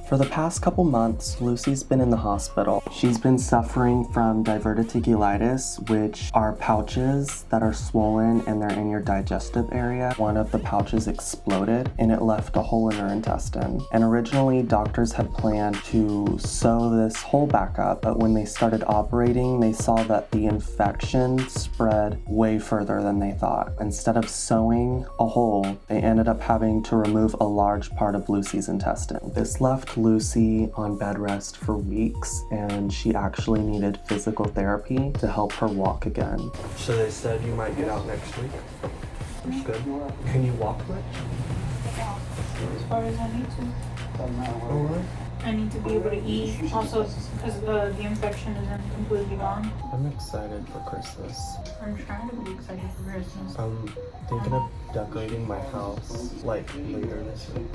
For the past couple months, Lucy's been in the hospital. She's been suffering from diverticulitis, which are pouches that are swollen and they're in your digestive area. One of the pouches exploded and it left a hole in her intestine. And originally, doctors had planned to sew this hole back up, but when they started operating, they saw that the infection spread way further than they thought. Instead of sewing a hole, they ended up having to remove a large part of Lucy's intestine. This left Lucy on bed rest for weeks, and she actually needed physical therapy to help her walk again. So they said you might get out next week? That's good. Can you walk much? As far as I need to. Oh, really? I need to be able to eat. Also, because the infection isn't completely gone. I'm excited for Christmas. I'm trying to be excited for Christmas. I'm thinking of decorating my house like later this week.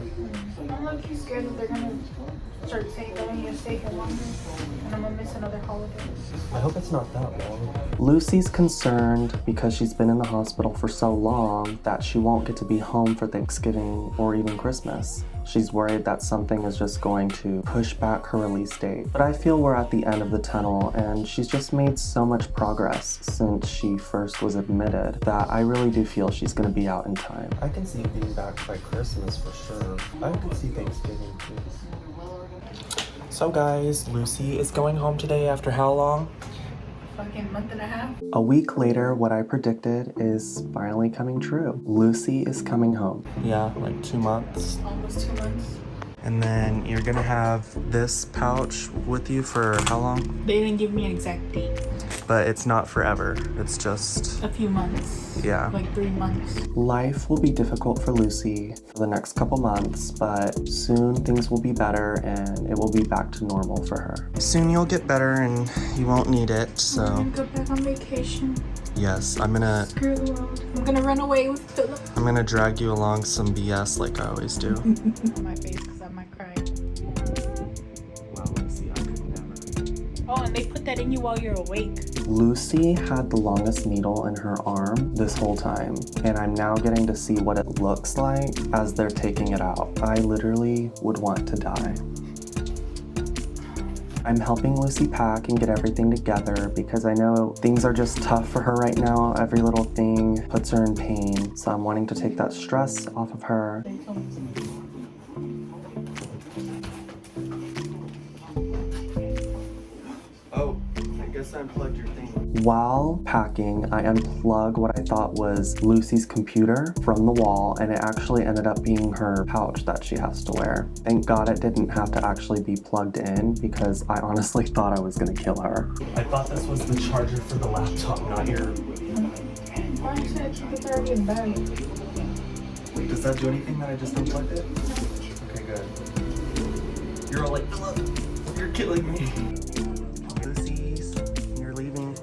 I'm low-key scared that they're gonna start saying that I need to stay here longer and I'm gonna miss another holiday. I hope it's not that long. Lucy's concerned because she's been in the hospital for so long that she won't get to be home for Thanksgiving or even Christmas. She's worried that something is just going to push back her release date. But I feel we're at the end of the tunnel, and she's just made so much progress since she first was admitted that I really do feel she's gonna be out in time. I can see being back by Christmas for sure. I could see Thanksgiving too. So guys, Lucy is going home today after how long? Fucking month and a half. A week later, what I predicted is finally coming true. Lucy is coming home. Yeah, like 2 months. Almost 2 months. And then you're gonna have this pouch with you for how long? They didn't give me an exact date. But it's not forever. It's just a few months. Yeah. Like 3 months. Life will be difficult for Lucy for the next couple months, but soon things will be better and it will be back to normal for her. Soon you'll get better and you won't need it, so. I'm gonna go back on vacation. Yes, I'm gonna. Screw the world. I'm gonna run away with Phillip. I'm gonna drag you along some BS like I always do. My face because I might cry. Wow, Lucy, I could never. Oh, and they put that in you while you're awake. Lucy had the longest needle in her arm this whole time, and I'm now getting to see what it looks like as they're taking it out. I literally would want to die. I'm helping Lucy pack and get everything together because I know things are just tough for her right now. Every little thing puts her in pain, so I'm wanting to take that stress off of her. Oh, I guess I unplugged your thing. While packing, I unplugged what I thought was Lucy's computer from the wall, and it actually ended up being her pouch that she has to wear. Thank God it didn't have to actually be plugged in because I honestly thought I was gonna kill her. I thought this was the charger for the laptop, not your... Why did you say it's already in bed? Wait, does that do anything that I just unplugged it? Okay, good. You're all like, Phillip, you're killing me. Lucy's, you're leaving.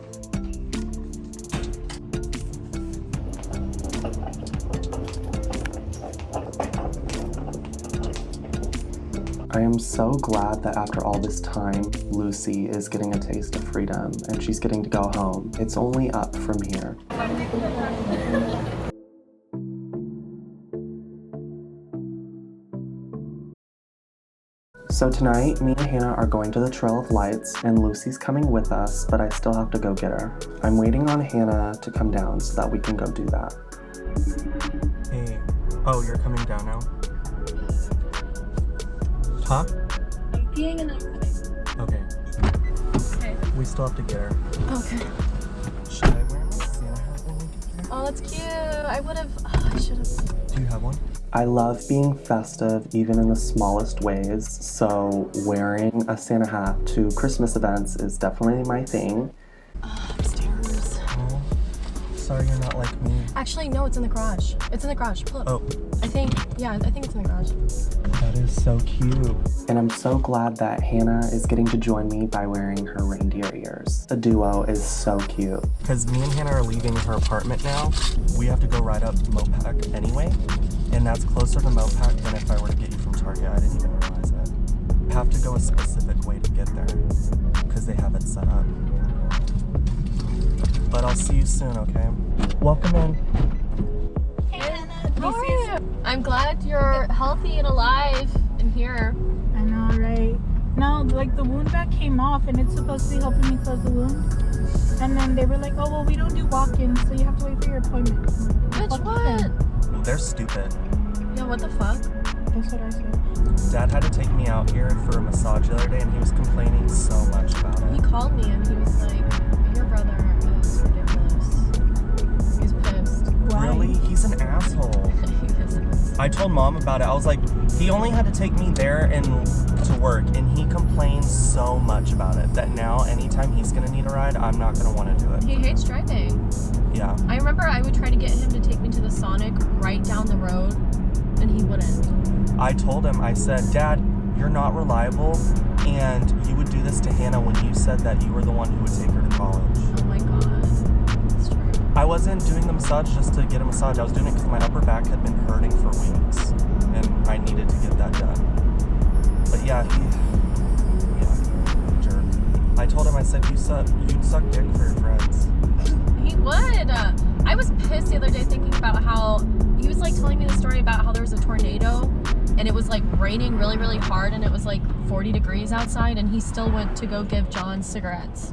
I am so glad that after all this time, Lucy is getting a taste of freedom and she's getting to go home. It's only up from here. So tonight, me and Hannah are going to the Trail of Lights, and Lucy's coming with us, but I still have to go get her. I'm waiting on Hannah to come down so that we can go do that. Hey. Oh, you're coming down now? Huh? I'm peeing and I'm coming. Okay. Okay. We still have to get her. Okay. Should I wear my Santa hat when we get there? Oh, that's cute. I would have. Oh, I should have. Do you have one? I love being festive even in the smallest ways, so wearing a Santa hat to Christmas events is definitely my thing. Upstairs. Oh, sorry you're not like me. Actually, no, it's in the garage. It's in the garage. Pull up. Oh. I think it's in the garage. That is so cute. And I'm so glad that Hannah is getting to join me by wearing her reindeer ears. The duo is so cute. Because me and Hannah are leaving her apartment now, we have to go right up to Mopac anyway. And that's closer to Mopac than if I were to get you from Target. I didn't even realize it. You have to go a specific way to get there because they have it set up. But I'll see you soon, okay? Welcome in. Hey, Hannah. I'm glad you're healthy and alive in here. I know, right? No, like the wound vac came off and it's supposed to be helping me close the wound. And then they were like, oh, well, we don't do walk-ins, so you have to wait for your appointment. Bitch, what? Well, they're stupid. Yeah, what the fuck? That's what I said. Dad had to take me out here for a massage the other day, and he was complaining so much about He it. called me and he was like, your brother is ridiculous. He's pissed. Why? Really? He's an asshole. He isn't. I told Mom about it. I was like, he only had to take me there and to work, and he complains so much about it that now anytime he's gonna need a ride, I'm not gonna want to do it. He hates driving. Yeah. I remember I would try to get him to take me to the Sonic right down the road, and he wouldn't. I told him, I said, Dad, you're not reliable, and you would do this to Hannah when you said that you were the one who would take her to college. Oh my god. It's true. I wasn't doing the massage just to get a massage. I was doing it because my upper back had been hurting for weeks, and I needed to get that done. But yeah, jerk. I told him, I said, you'd suck dick for your friends. He would. I was pissed the other day thinking about how he was like telling me the story about how there was a tornado and it was like raining really, really hard and it was like 40 degrees outside and he still went to go give John cigarettes.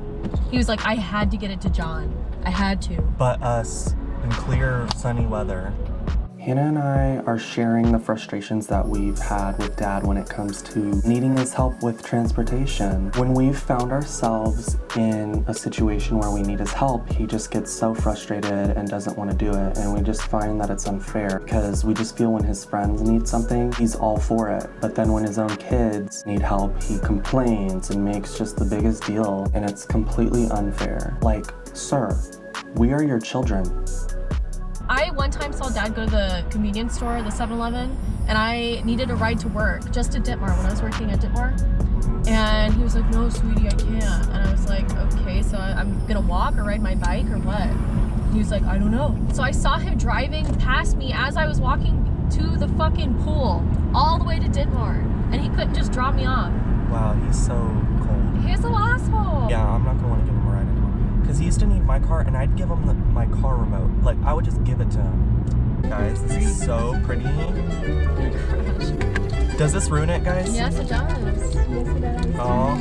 He was like, I had to get it to John. I had to. But us, in clear, sunny weather. Hannah and I are sharing the frustrations that we've had with Dad when it comes to needing his help with transportation. When we've found ourselves in a situation where we need his help, he just gets so frustrated and doesn't want to do it. And we just find that it's unfair because we just feel when his friends need something, he's all for it. But then when his own kids need help, he complains and makes just the biggest deal. And it's completely unfair. Like, sir, we are your children. I one time saw Dad go to the convenience store, the 7-Eleven, and I needed a ride to work, just to Ditmar, when I was working at Ditmar. And he was like, no, sweetie, I can't. And I was like, okay, so I'm gonna walk or ride my bike or what? He was like, I don't know. So I saw him driving past me as I was walking to the fucking pool, all the way to Ditmar. And he couldn't just drop me off. Wow, he's so cold. He's a asshole. Yeah, I'm not gonna want to give him a ride anymore. Because he used to need my car, and I'd give him my car remote. Like, I would just give it to him. Guys, this is so pretty. Does this ruin it, guys? Yes, it does. Yes, it does. Oh.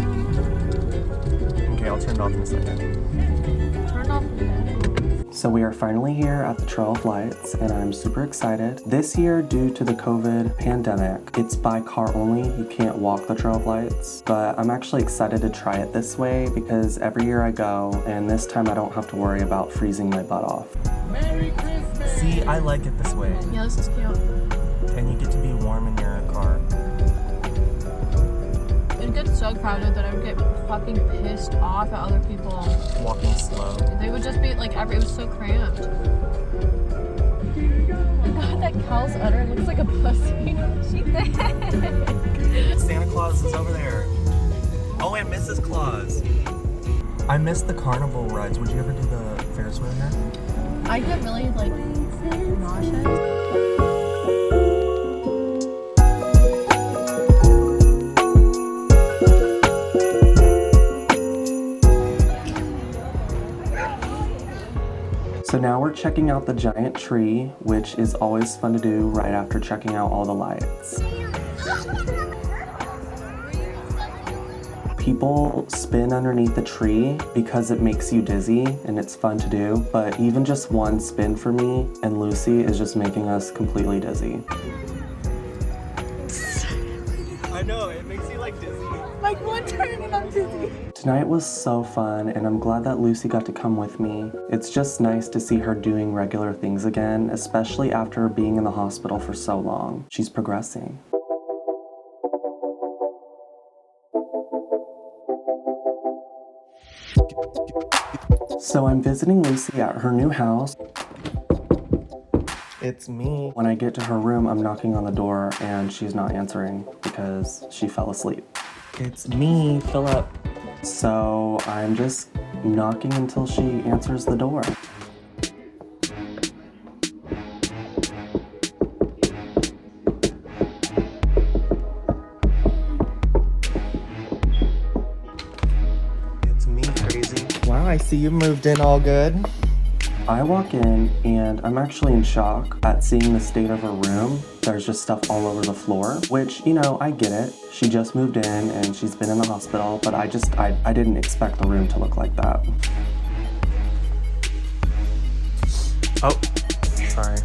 Okay, I'll turn it off in a second. Turn off the bed. So we are finally here at the Trail of Lights, and I'm super excited. This year, due to the COVID pandemic, it's by car only. You can't walk the Trail of Lights, but I'm actually excited to try it this way because every year I go, and this time I don't have to worry about freezing my butt off. Merry Christmas! See, I like it this way, Yeah, this is cute. and you get to be warm in your car. I'd get so crowded that I would get fucking pissed off at other people. Walking slow. They would just be like, it was so cramped. Oh my god, that cow's udder looks like a pussy. She thick. Santa Claus is over there. Oh, and Mrs. Claus. I missed the carnival rides. Would you ever do the Ferris wheel here? I get really like nauseous. So now we're checking out the giant tree, which is always fun to do right after checking out all the lights. People spin underneath the tree because it makes you dizzy and it's fun to do, but even just one spin for me and Lucy is just making us completely dizzy. I know, it makes you like dizzy. Like one turn and I'm dizzy. Tonight was so fun, and I'm glad that Lucy got to come with me. It's just nice to see her doing regular things again, especially after being in the hospital for so long. She's progressing. So I'm visiting Lucy at her new house. It's me. When I get to her room, I'm knocking on the door and she's not answering because she fell asleep. It's me, Phillip. So I'm just knocking until she answers the door. It's me, crazy. Wow, I see you moved in all good. I walk in and I'm actually in shock at seeing the state of her room. There's just stuff all over the floor, which, you know, I get it. She just moved in and she's been in the hospital, but I didn't expect the room to look like that. Oh, sorry.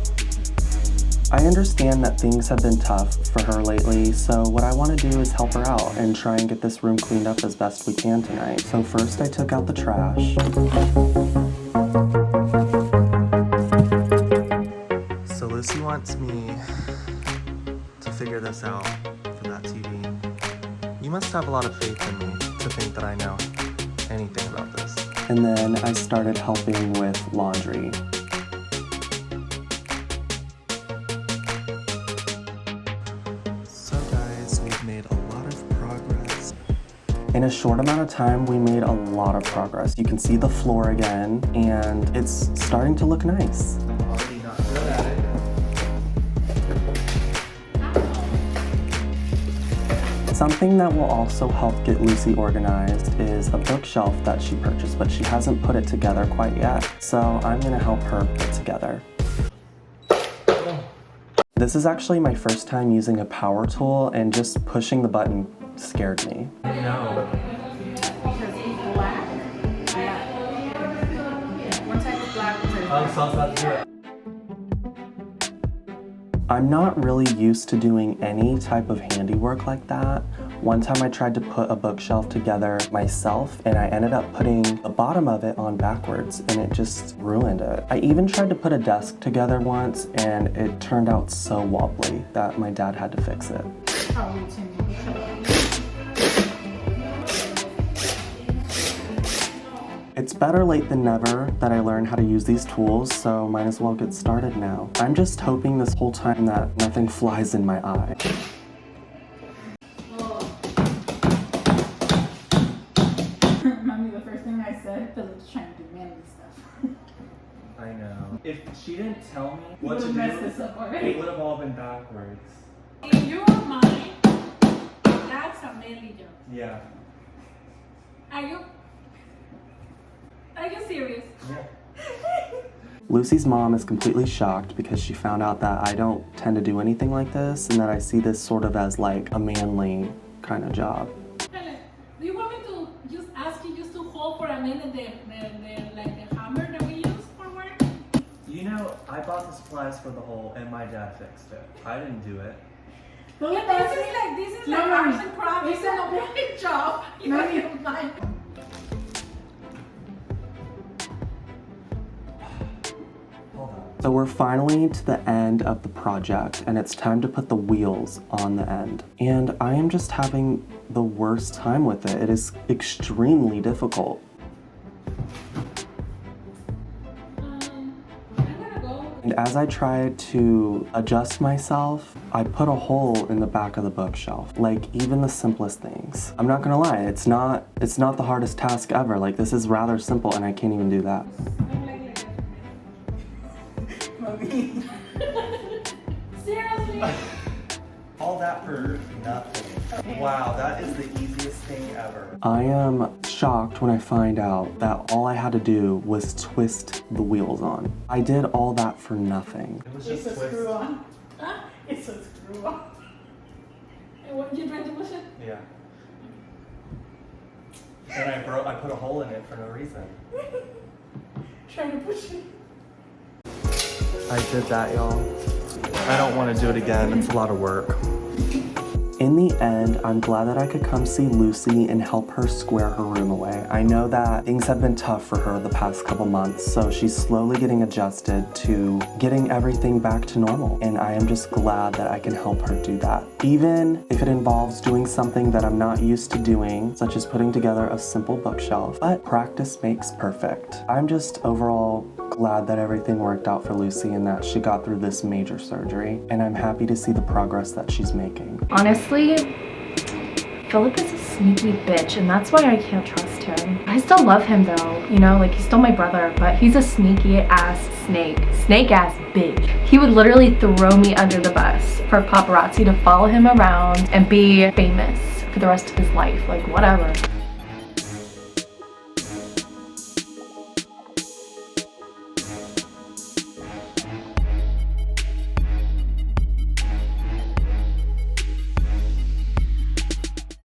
I understand that things have been tough for her lately, so what I want to do is help her out and try and get this room cleaned up as best we can tonight. So first I took out the trash. So Lucy wants me to figure this out for that TV. You must have a lot of faith in me to think that I know anything about this. And then I started helping with laundry. Made a lot of progress. In a short amount of time, we made a lot of progress. You can see the floor again, and it's starting to look nice. I'm already not good at it. Something that will also help get Lucy organized is a bookshelf that she purchased, but she hasn't put it together quite yet. So I'm gonna help her put together. This is actually my first time using a power tool, and just pushing the button scared me. No. Because he's black. One type is black, one type is So I was about to do it. I'm not really used to doing any type of handiwork like that. One time I tried to put a bookshelf together myself, and I ended up putting the bottom of it on backwards, and it just ruined it. I even tried to put a desk together once, and it turned out so wobbly that my dad had to fix it. It's better late than never that I learned how to use these tools, so might as well get started now. I'm just hoping this whole time that nothing flies in my eye. Mommy, the first thing I said, Phillip's trying to do manly stuff. I know. If she didn't tell me You what to would've do, messed this up already. it would have all been backwards. In your mind, that's a manly job. Yeah. Are you serious? Yeah. Lucy's mom is completely shocked because she found out that I don't tend to do anything like this, and that I see this sort of as like a manly kind of job. Helen, do you want me to just ask you just to hold for a minute the hammer that we use for work? You know, I bought the supplies for the hole and my dad fixed it. I didn't do it. Yeah, this is like No, arts and crafts. It's a great job. You No, know, you- you don't mind. Hold on. So we're finally to the end of the project, and it's time to put the wheels on the end. And I am just having the worst time with it. It is extremely difficult. I'm gonna go. And as I tried to adjust myself, I put a hole in the back of the bookshelf. Like, even the simplest things. I'm not gonna lie, it's not the hardest task ever. Like, this is rather simple, and I can't even do that. Mommy. Seriously? All that for nothing. Wow, that is the easiest thing ever. I am shocked when I find out that all I had to do was twist the wheels on. I did all that for nothing. It was It's just a twist. screw on. Huh? It's a screw on. And what you trying to push it? Yeah. And I put a hole in it for no reason. Trying to push it. I did that, y'all. I don't want to do it again. It's a lot of work. In the end, I'm glad that I could come see Lucy and help her square her room away. I know that things have been tough for her the past couple months, so she's slowly getting adjusted to getting everything back to normal. And I am just glad that I can help her do that. Even if it involves doing something that I'm not used to doing, such as putting together a simple bookshelf. But practice makes perfect. I'm just overall glad that everything worked out for Lucy and that she got through this major surgery. And I'm happy to see the progress that she's making. Honestly, Phillip is a sneaky bitch, and that's why I can't trust him. I still love him though, you know, like he's still my brother, but he's a sneaky ass snake ass bitch. He would literally throw me under the bus for paparazzi to follow him around and be famous for the rest of his life, like whatever.